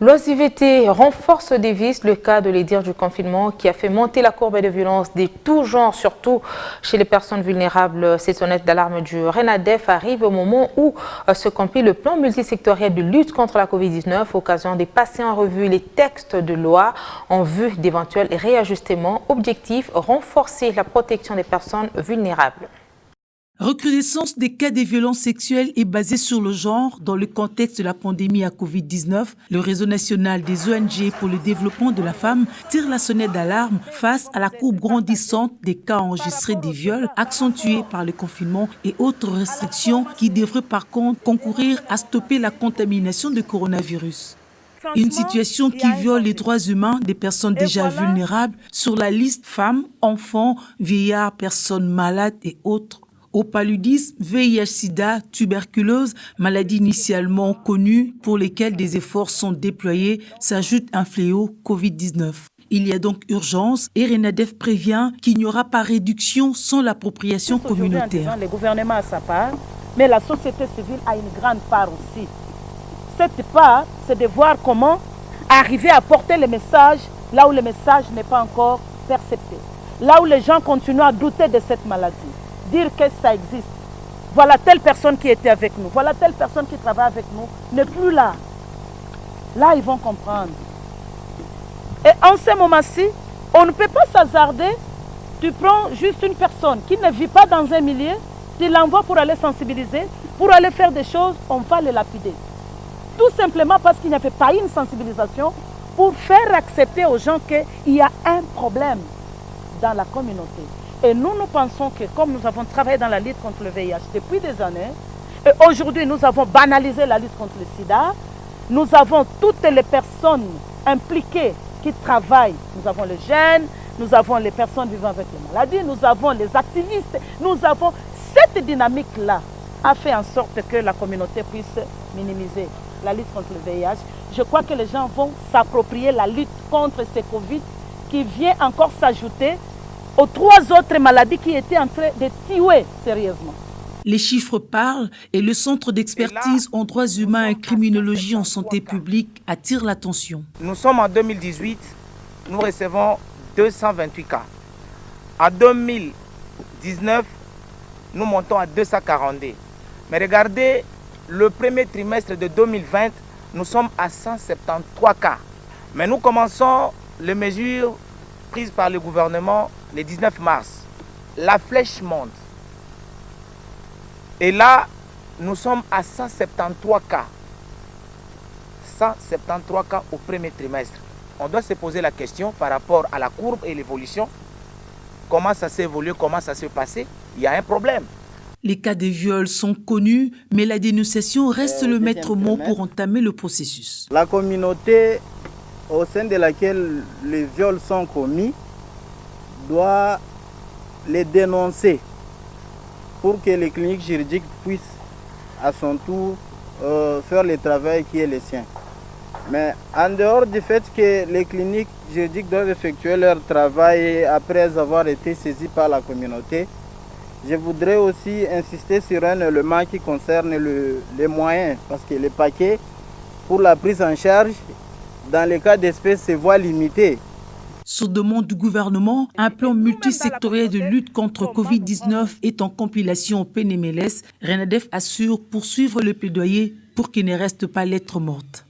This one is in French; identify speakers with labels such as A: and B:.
A: L'OSIVT renforce des vices le cas de l'édire du confinement qui a fait monter la courbe de violence de tout genre, surtout chez les personnes vulnérables. Ces sonnettes d'alarme du RENADEF arrivent au moment où se compile le plan multisectoriel de lutte contre la Covid-19, occasion de passer en revue les textes de loi en vue d'éventuels réajustements. Objectif, renforcer la protection des personnes vulnérables.
B: Recrudescence des cas de violences sexuelles est basée sur le genre dans le contexte de la pandémie à Covid-19. Le réseau national des ONG pour le développement de la femme tire la sonnette d'alarme face à la courbe grandissante des cas enregistrés des viols accentués par le confinement et autres restrictions qui devraient par contre concourir à stopper la contamination de coronavirus. Une situation qui viole les droits humains des personnes déjà vulnérables sur la liste femmes, enfants, vieillards, personnes malades et autres. Au paludisme, VIH-Sida, tuberculose, maladies initialement connues pour lesquelles des efforts sont déployés, s'ajoute un fléau Covid-19. Il y a donc urgence et RENADEF prévient qu'il n'y aura pas réduction sans l'appropriation communautaire.
C: Le gouvernement a sa part, mais la société civile a une grande part aussi. Cette part, c'est de voir comment arriver à porter le message là où le message n'est pas encore percepté, là où les gens continuent à douter de cette maladie. Dire que ça existe. Voilà telle personne qui était avec nous, voilà telle personne qui travaille avec nous, n'est plus là. Là, ils vont comprendre. Et en ce moment-ci, on ne peut pas s'hasarder. Tu prends juste une personne qui ne vit pas dans un milieu, tu l'envoies pour aller sensibiliser, pour aller faire des choses, on va le lapider. Tout simplement parce qu'il n'y avait pas une sensibilisation pour faire accepter aux gens qu'il y a un problème dans la communauté. Et nous pensons que comme nous avons travaillé dans la lutte contre le VIH depuis des années, et aujourd'hui nous avons banalisé la lutte contre le sida, nous avons toutes les personnes impliquées qui travaillent. Nous avons les jeunes, nous avons les personnes vivant avec les maladies, nous avons les activistes, nous avons cette dynamique-là a fait en sorte que la communauté puisse minimiser la lutte contre le VIH. Je crois que les gens vont s'approprier la lutte contre ce Covid qui vient encore s'ajouter aux trois autres maladies qui étaient en train de tuer sérieusement.
B: Les chiffres parlent et le Centre d'expertise en droits humains et criminologie en santé publique attire l'attention.
D: Nous sommes en 2018, nous recevons 228 cas. En 2019, nous montons à 242. Mais regardez, le premier trimestre de 2020, nous sommes à 173 cas. Mais nous commençons les mesures prises par le gouvernement le 19 mars. La flèche monte. Et là, nous sommes à 173 cas. 173 cas au premier trimestre. On doit se poser la question par rapport à la courbe et l'évolution. Comment ça s'est évolué, comment ça s'est passé? Il y a un problème.
B: Les cas de viol sont connus, mais la dénonciation reste le maître mot pour entamer le processus.
E: La communauté au sein de laquelle les viols sont commis doit les dénoncer pour que les cliniques juridiques puissent à son tour faire le travail qui est le sien. Mais en dehors du fait que les cliniques juridiques doivent effectuer leur travail après avoir été saisies par la communauté, je voudrais aussi insister sur un élément qui concerne les moyens, parce que les paquets pour la prise en charge, dans les cas d'espèces, se voient limités.
B: Sur demande du gouvernement, un plan multisectoriel de lutte contre Covid-19 est en compilation au PNMLS. RENADEF assure poursuivre le plaidoyer pour qu'il ne reste pas lettre morte.